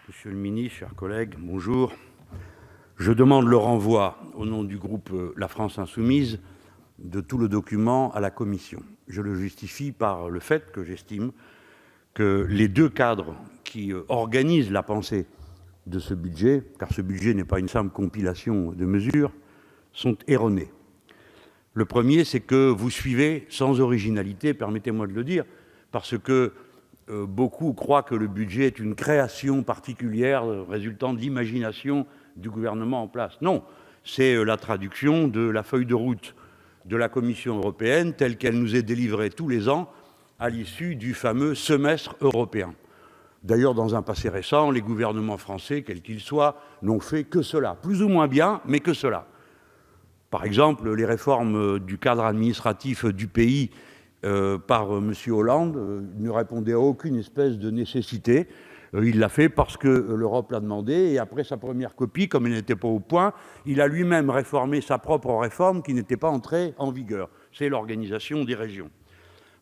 Monsieur le ministre, chers collègues, bonjour. Je demande le renvoi, au nom du groupe La France Insoumise, de tout le document à la Commission. Je le justifie par le fait que j'estime que les deux cadres qui organisent la pensée de ce budget, car ce budget n'est pas une simple compilation de mesures, sont erronés. Le premier, c'est que vous suivez sans originalité, permettez-moi de le dire, parce que beaucoup croient que le budget est une création particulière résultant de l'imagination du gouvernement en place. Non, c'est la traduction de la feuille de route de la Commission européenne telle qu'elle nous est délivrée tous les ans à l'issue du fameux semestre européen. D'ailleurs, dans un passé récent, les gouvernements français, quels qu'ils soient, n'ont fait que cela, plus ou moins bien, mais que cela. Par exemple, les réformes du cadre administratif du pays par M. Hollande ne répondaient à aucune espèce de nécessité. Il l'a fait parce que l'Europe l'a demandé, et après sa première copie, comme elle n'était pas au point, il a lui-même réformé sa propre réforme qui n'était pas entrée en vigueur. C'est l'organisation des régions.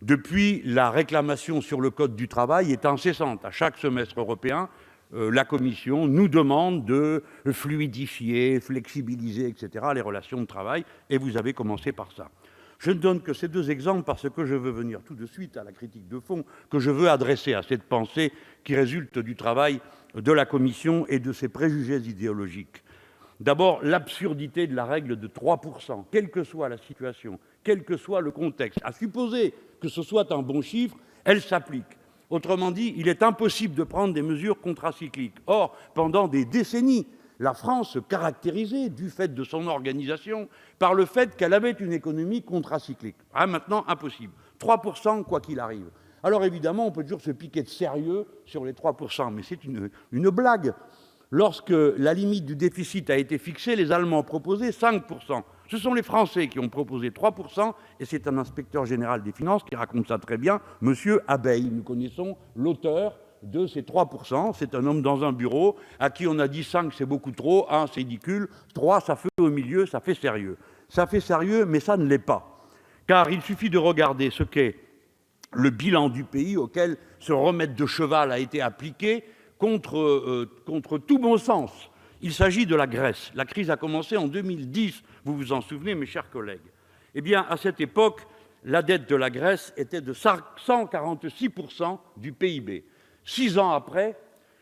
Depuis, la réclamation sur le Code du travail est incessante. À chaque semestre européen, la Commission nous demande de fluidifier, flexibiliser, etc., les relations de travail, et vous avez commencé par ça. Je ne donne que ces deux exemples parce que je veux venir tout de suite à la critique de fond que je veux adresser à cette pensée qui résulte du travail de la Commission et de ses préjugés idéologiques. D'abord, l'absurdité de la règle de 3%, quelle que soit la situation, quel que soit le contexte. À supposer que ce soit un bon chiffre, elle s'applique. Autrement dit, il est impossible de prendre des mesures contracycliques. Or, pendant des décennies, la France se caractérisait, du fait de son organisation, par le fait qu'elle avait une économie contracyclique. Maintenant, impossible. 3%, quoi qu'il arrive. Alors évidemment, on peut toujours se piquer de sérieux sur les 3%, mais c'est une blague. Lorsque la limite du déficit a été fixée, les Allemands proposaient 5%. Ce sont les Français qui ont proposé 3%, et c'est un inspecteur général des finances qui raconte ça très bien, M. Abeille. Nous connaissons l'auteur de ces 3%. C'est un homme dans un bureau à qui on a dit 5, c'est beaucoup trop, 1, c'est ridicule, 3, ça fait au milieu, ça fait sérieux. Ça fait sérieux, mais ça ne l'est pas. Car il suffit de regarder ce qu'est le bilan du pays auquel ce remède de cheval a été appliqué contre tout bon sens. Il s'agit de la Grèce. La crise a commencé en 2010, vous vous en souvenez, mes chers collègues. Eh bien, à cette époque, la dette de la Grèce était de 146% du PIB. 6 ans après,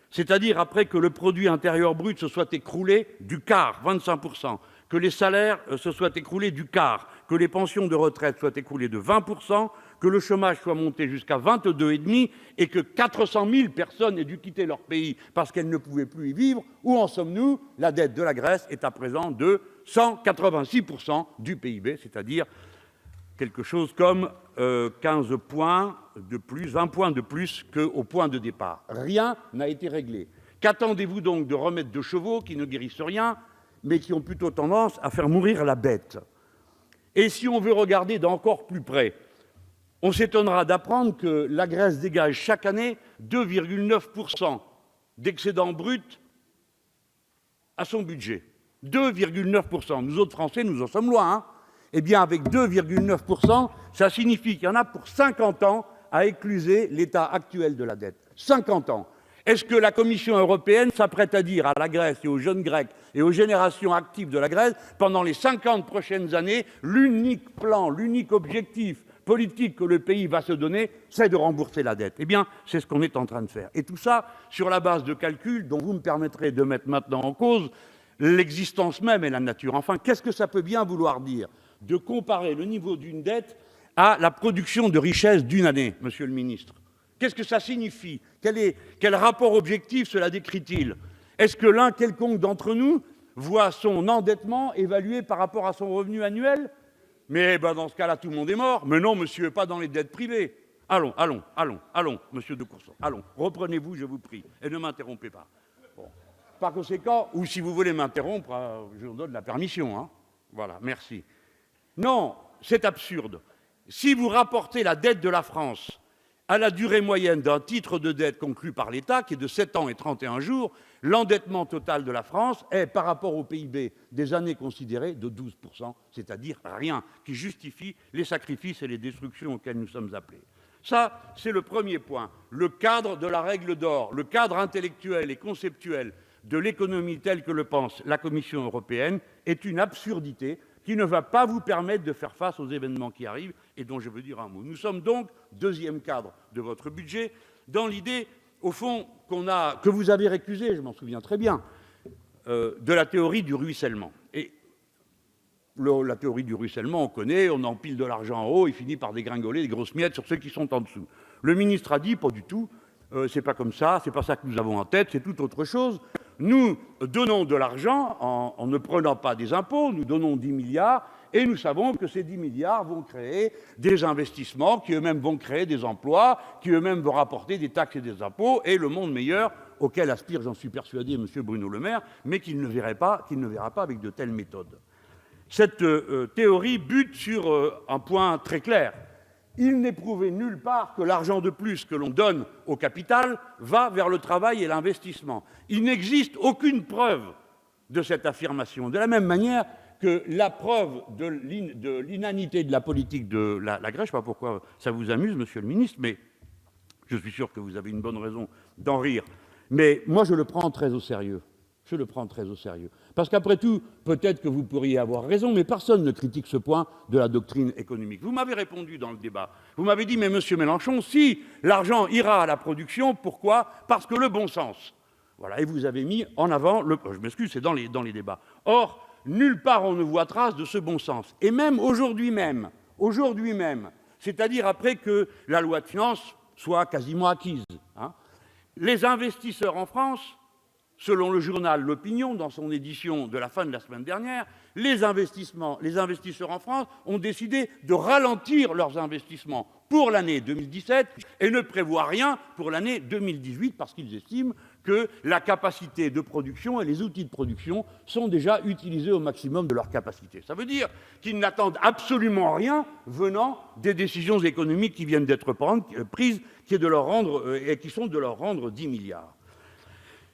c'est-à-dire après que le produit intérieur brut se soit écroulé du quart, 25%, que les salaires se soient écroulés du quart, que les pensions de retraite soient écroulées de 20%, que le chômage soit monté jusqu'à 22,5% et que 400 000 personnes aient dû quitter leur pays parce qu'elles ne pouvaient plus y vivre. Où en sommes-nous? La dette de la Grèce est à présent de 186% du PIB, c'est-à-dire quelque chose comme 15 points de plus, 20 points de plus qu'au point de départ. Rien n'a été réglé. Qu'attendez-vous donc de remèdes de chevaux qui ne guérissent rien, mais qui ont plutôt tendance à faire mourir la bête? Et si on veut regarder d'encore plus près, on s'étonnera d'apprendre que la Grèce dégage chaque année 2,9% d'excédent brut à son budget. 2,9%. Nous autres Français, nous en sommes loin, hein. Eh bien, avec 2,9%, ça signifie qu'il y en a pour 50 ans à écluser l'état actuel de la dette. 50 ans. Est-ce que la Commission européenne s'apprête à dire à la Grèce et aux jeunes Grecs et aux générations actives de la Grèce, pendant les 50 prochaines années, l'unique plan, l'unique objectif politique que le pays va se donner, c'est de rembourser la dette? Eh bien, c'est ce qu'on est en train de faire. Et tout ça sur la base de calculs dont vous me permettrez de mettre maintenant en cause l'existence même et la nature. Enfin, qu'est-ce que ça peut bien vouloir dire de comparer le niveau d'une dette à la production de richesse d'une année, monsieur le ministre? Qu'est-ce que ça signifie? Quel rapport objectif cela décrit-il? Est-ce que l'un quelconque d'entre nous voit son endettement évalué par rapport à son revenu annuel? Mais dans ce cas-là, tout le monde est mort. Mais non, monsieur, pas dans les dettes privées. Allons, monsieur de Courson, allons, reprenez-vous, je vous prie, et ne m'interrompez pas. Bon. Par conséquent, ou si vous voulez m'interrompre, je vous donne la permission. Hein. Voilà, merci. Non, c'est absurde. Si vous rapportez la dette de la France à la durée moyenne d'un titre de dette conclu par l'État, qui est de 7 ans et 31 jours, l'endettement total de la France est, par rapport au PIB des années considérées, de 12%, c'est-à-dire rien, qui justifie les sacrifices et les destructions auxquels nous sommes appelés. Ça, c'est le premier point. Le cadre de la règle d'or, le cadre intellectuel et conceptuel de l'économie telle que le pense la Commission européenne est une absurdité qui ne va pas vous permettre de faire face aux événements qui arrivent et dont je veux dire un mot. Nous sommes donc, deuxième cadre de votre budget, dans l'idée, au fond, que vous avez récusée, je m'en souviens très bien, de la théorie du ruissellement. Et la théorie du ruissellement, on connaît, on empile de l'argent en haut, il finit par dégringoler des grosses miettes sur ceux qui sont en dessous. Le ministre a dit, pas du tout, c'est pas comme ça, c'est pas ça que nous avons en tête, c'est tout autre chose. Nous donnons de l'argent en ne prenant pas des impôts, nous donnons 10 milliards, et nous savons que ces 10 milliards vont créer des investissements, qui eux-mêmes vont créer des emplois, qui eux-mêmes vont rapporter des taxes et des impôts, et le monde meilleur auquel aspire, j'en suis persuadé, M. Bruno Le Maire, mais qu'il ne verra pas avec de telles méthodes. Cette théorie bute sur un point très clair. Il n'est prouvé nulle part que l'argent de plus que l'on donne au capital va vers le travail et l'investissement. Il n'existe aucune preuve de cette affirmation. De la même manière que la preuve de l'inanité de la politique de la Grèce, je ne sais pas pourquoi ça vous amuse, monsieur le ministre, mais je suis sûr que vous avez une bonne raison d'en rire. Mais moi, je le prends très au sérieux. Je le prends très au sérieux. Parce qu'après tout, peut-être que vous pourriez avoir raison, mais personne ne critique ce point de la doctrine économique. Vous m'avez répondu dans le débat. Vous m'avez dit, mais monsieur Mélenchon, si l'argent ira à la production, pourquoi? Parce que le bon sens. Voilà, et vous avez mis en avant, je m'excuse, c'est dans les débats. Or, nulle part on ne voit trace de ce bon sens. Et même aujourd'hui même, c'est-à-dire après que la loi de finances soit quasiment acquise, les investisseurs en France, selon le journal L'Opinion, dans son édition de la fin de la semaine dernière, les investisseurs en France ont décidé de ralentir leurs investissements pour l'année 2017 et ne prévoient rien pour l'année 2018 parce qu'ils estiment que la capacité de production et les outils de production sont déjà utilisés au maximum de leur capacité. Ça veut dire qu'ils n'attendent absolument rien venant des décisions économiques qui viennent d'être prises, qui sont de leur rendre 10 milliards.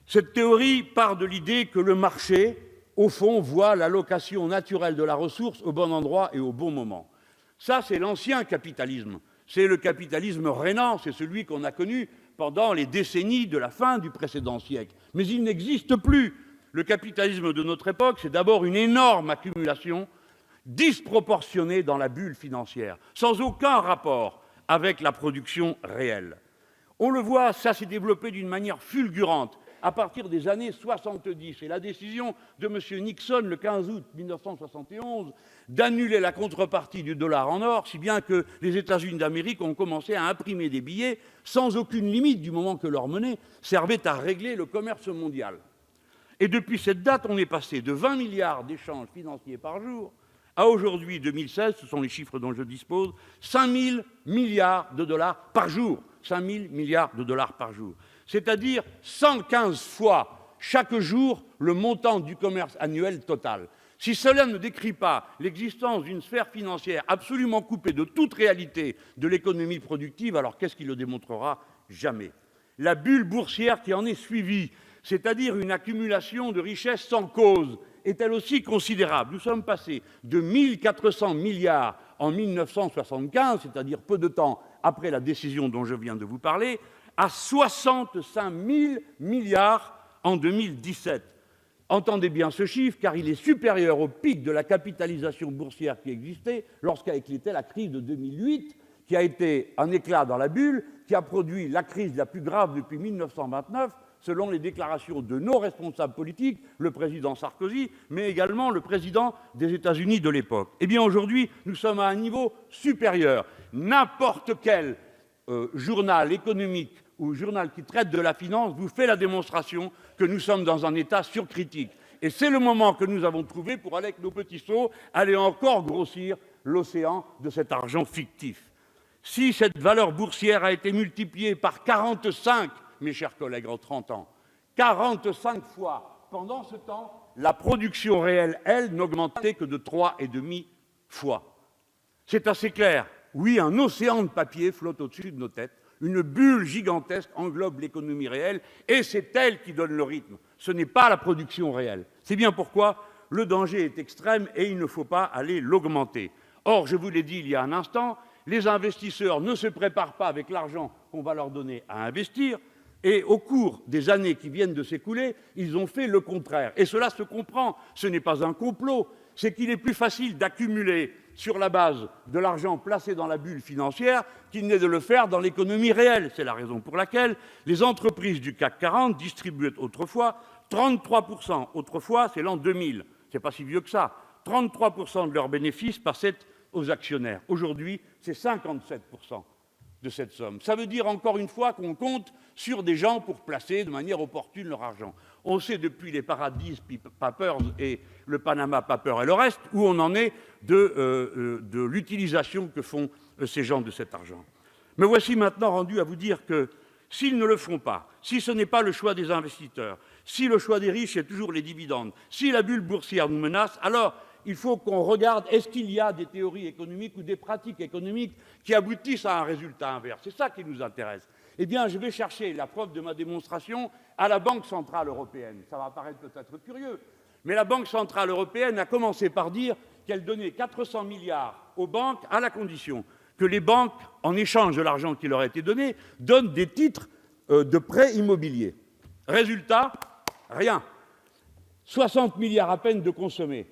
Cette théorie part de l'idée que le marché, au fond, voit l'allocation naturelle de la ressource au bon endroit et au bon moment. Ça, c'est l'ancien capitalisme. C'est le capitalisme rénant, c'est celui qu'on a connu pendant les décennies de la fin du précédent siècle. Mais il n'existe plus. Le capitalisme de notre époque, c'est d'abord une énorme accumulation disproportionnée dans la bulle financière, sans aucun rapport avec la production réelle. On le voit, ça s'est développé d'une manière fulgurante à partir des années 70. Et la décision de M. Nixon, le 15 août 1971, d'annuler la contrepartie du dollar en or, si bien que les États-Unis d'Amérique ont commencé à imprimer des billets sans aucune limite, du moment que leur monnaie servait à régler le commerce mondial. Et depuis cette date, on est passé de 20 milliards d'échanges financiers par jour à aujourd'hui, 2016, ce sont les chiffres dont je dispose, 5 000 milliards de dollars par jour. 5 000 milliards de dollars par jour. C'est-à-dire 115 fois chaque jour le montant du commerce annuel total. Si cela ne décrit pas l'existence d'une sphère financière absolument coupée de toute réalité de l'économie productive, alors qu'est-ce qui le démontrera? Jamais. La bulle boursière qui en est suivie, c'est-à-dire une accumulation de richesses sans cause, est elle aussi considérable. Nous sommes passés de 1 400 milliards en 1975, c'est-à-dire peu de temps après la décision dont je viens de vous parler, à 65 000 milliards en 2017. Entendez bien ce chiffre, car il est supérieur au pic de la capitalisation boursière qui existait lorsqu'a éclaté la crise de 2008, qui a été un éclat dans la bulle, qui a produit la crise la plus grave depuis 1929, selon les déclarations de nos responsables politiques, le président Sarkozy, mais également le président des États-Unis de l'époque. Eh bien, aujourd'hui, nous sommes à un niveau supérieur. N'importe quel journal économique ou journal qui traite de la finance vous fait la démonstration que nous sommes dans un état surcritique. Et c'est le moment que nous avons trouvé pour, avec nos petits seaux, aller encore grossir l'océan de cet argent fictif. Si cette valeur boursière a été multipliée par 45, mes chers collègues, en 30 ans, 45 fois, pendant ce temps, la production réelle, elle, n'augmentait que de 3,5 fois. C'est assez clair. Oui, un océan de papier flotte au-dessus de nos têtes, une bulle gigantesque englobe l'économie réelle, et c'est elle qui donne le rythme. Ce n'est pas la production réelle. C'est bien pourquoi le danger est extrême et il ne faut pas aller l'augmenter. Or, je vous l'ai dit il y a un instant, les investisseurs ne se préparent pas avec l'argent qu'on va leur donner à investir, et au cours des années qui viennent de s'écouler, ils ont fait le contraire. Et cela se comprend, ce n'est pas un complot, c'est qu'il est plus facile d'accumuler sur la base de l'argent placé dans la bulle financière qu'il n'est de le faire dans l'économie réelle. C'est la raison pour laquelle les entreprises du CAC 40 distribuaient autrefois 33%. Autrefois, c'est l'an 2000, c'est pas si vieux que ça. 33% de leurs bénéfices passaient aux actionnaires. Aujourd'hui, c'est 57% de cette somme. Ça veut dire encore une fois qu'on compte sur des gens pour placer de manière opportune leur argent. On sait depuis les Paradise Papers et le Panama Papers et le reste où on en est de l'utilisation que font ces gens de cet argent. Me voici maintenant rendu à vous dire que s'ils ne le font pas, si ce n'est pas le choix des investisseurs, si le choix des riches est toujours les dividendes, si la bulle boursière nous menace, alors il faut qu'on regarde, est-ce qu'il y a des théories économiques ou des pratiques économiques qui aboutissent à un résultat inverse? C'est ça qui nous intéresse. Eh bien, je vais chercher la preuve de ma démonstration à la Banque centrale européenne. Ça va paraître peut-être curieux, mais la Banque centrale européenne a commencé par dire qu'elle donnait 400 milliards aux banques à la condition que les banques, en échange de l'argent qui leur a été donné, donnent des titres de prêts immobiliers. Résultat, rien. 60 milliards à peine de consommés.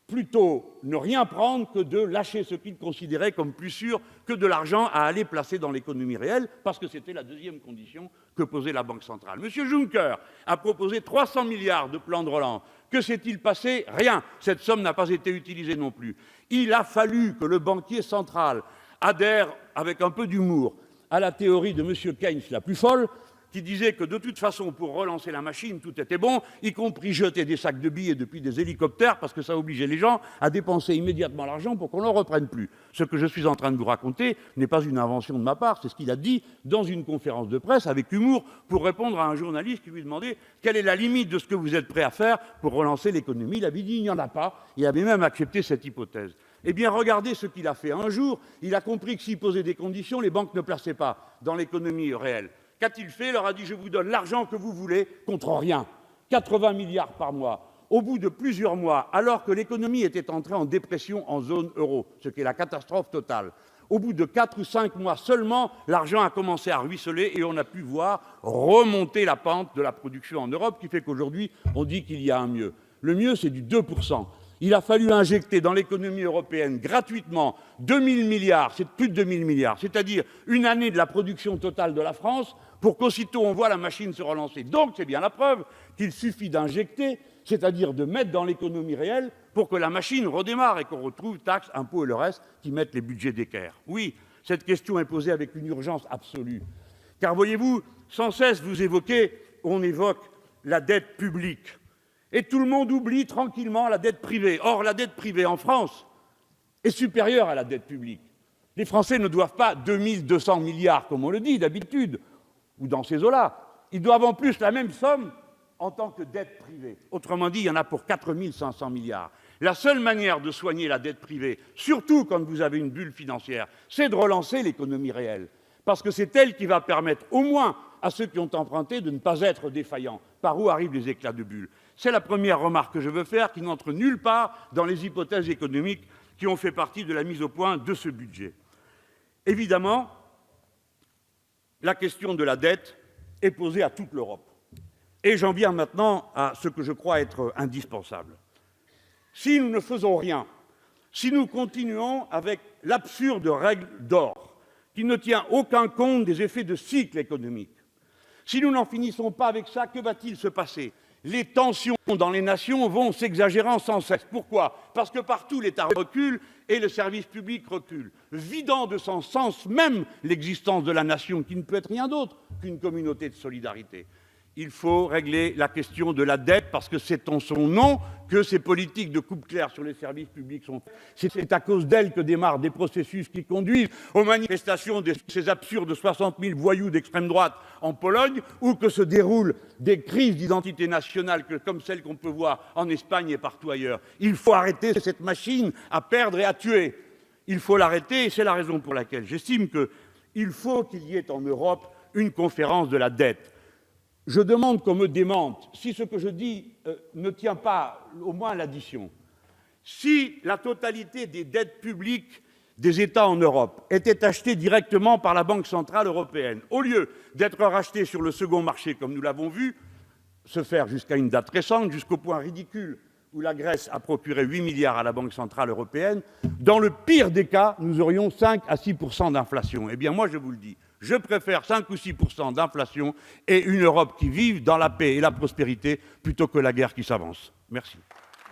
Plutôt ne rien prendre que de lâcher ce qu'ils considéraient comme plus sûr que de l'argent à aller placer dans l'économie réelle, parce que c'était la deuxième condition que posait la Banque centrale. M. Juncker a proposé 300 milliards de plan de relance. Que s'est-il passé? Rien. Cette somme n'a pas été utilisée non plus. Il a fallu que le banquier central adhère avec un peu d'humour à la théorie de M. Keynes la plus folle, qui disait que de toute façon, pour relancer la machine, tout était bon, y compris jeter des sacs de billets depuis des hélicoptères, parce que ça obligeait les gens à dépenser immédiatement l'argent pour qu'on n'en reprenne plus. Ce que je suis en train de vous raconter n'est pas une invention de ma part, c'est ce qu'il a dit dans une conférence de presse avec humour pour répondre à un journaliste qui lui demandait quelle est la limite de ce que vous êtes prêt à faire pour relancer l'économie. Il avait dit il n'y en a pas, il avait même accepté cette hypothèse. Eh bien, regardez ce qu'il a fait. Un jour, il a compris que s'il posait des conditions, les banques ne plaçaient pas dans l'économie réelle. Qu'a-t-il fait? Il leur a dit « Je vous donne l'argent que vous voulez contre rien. 80 milliards par mois. » Au bout de plusieurs mois, alors que l'économie était entrée en dépression en zone euro, ce qui est la catastrophe totale, au bout de 4 ou 5 mois seulement, l'argent a commencé à ruisseler et on a pu voir remonter la pente de la production en Europe, qui fait qu'aujourd'hui, on dit qu'il y a un mieux. Le mieux, c'est du 2%. Il a fallu injecter dans l'économie européenne gratuitement 2000 milliards, c'est plus de 2000 milliards, c'est-à-dire une année de la production totale de la France, pour qu'aussitôt on voit la machine se relancer. Donc c'est bien la preuve qu'il suffit d'injecter, c'est-à-dire de mettre dans l'économie réelle pour que la machine redémarre et qu'on retrouve taxes, impôts et le reste qui mettent les budgets d'équerre. Oui, cette question est posée avec une urgence absolue. Car voyez-vous, sans cesse vous évoquez, on évoque la dette publique. Et tout le monde oublie tranquillement la dette privée. Or, la dette privée en France est supérieure à la dette publique. Les Français ne doivent pas 2200 milliards, comme on le dit d'habitude, ou dans ces eaux-là. Ils doivent en plus la même somme en tant que dette privée. Autrement dit, il y en a pour 4500 milliards. La seule manière de soigner la dette privée, surtout quand vous avez une bulle financière, c'est de relancer l'économie réelle. Parce que c'est elle qui va permettre au moins à ceux qui ont emprunté de ne pas être défaillants. Par où arrivent les éclats de bulles? C'est la première remarque que je veux faire, qui n'entre nulle part dans les hypothèses économiques qui ont fait partie de la mise au point de ce budget. Évidemment, la question de la dette est posée à toute l'Europe. Et j'en viens maintenant à ce que je crois être indispensable. Si nous ne faisons rien, si nous continuons avec l'absurde règle d'or, qui ne tient aucun compte des effets de cycle économique, si nous n'en finissons pas avec ça, que va-t-il se passer? Les tensions dans les nations vont s'exagérant sans cesse. Pourquoi? Parce que partout l'État recule et le service public recule, vidant de son sens même l'existence de la nation, qui ne peut être rien d'autre qu'une communauté de solidarité. Il faut régler la question de la dette, parce que c'est en son nom que ces politiques de coupe claire sur les services publics sont faites. C'est à cause d'elles que démarrent des processus qui conduisent aux manifestations de ces absurdes 60 000 voyous d'extrême droite en Pologne, ou que se déroulent des crises d'identité nationale comme celles qu'on peut voir en Espagne et partout ailleurs. Il faut arrêter cette machine à perdre et à tuer. Il faut l'arrêter, et c'est la raison pour laquelle j'estime qu'il faut qu'il y ait en Europe une conférence de la dette. Je demande qu'on me démente si ce que je dis ne tient pas au moins à l'addition. Si la totalité des dettes publiques des États en Europe étaient achetés directement par la Banque centrale européenne, au lieu d'être rachetés sur le second marché, comme nous l'avons vu se faire jusqu'à une date récente, jusqu'au point ridicule où la Grèce a procuré 8 milliards à la Banque centrale européenne, dans le pire des cas, nous aurions 5 à 6 % d'inflation. Eh bien, moi, je vous le dis, je préfère 5 ou 6 % d'inflation et une Europe qui vive dans la paix et la prospérité plutôt que la guerre qui s'avance. Merci.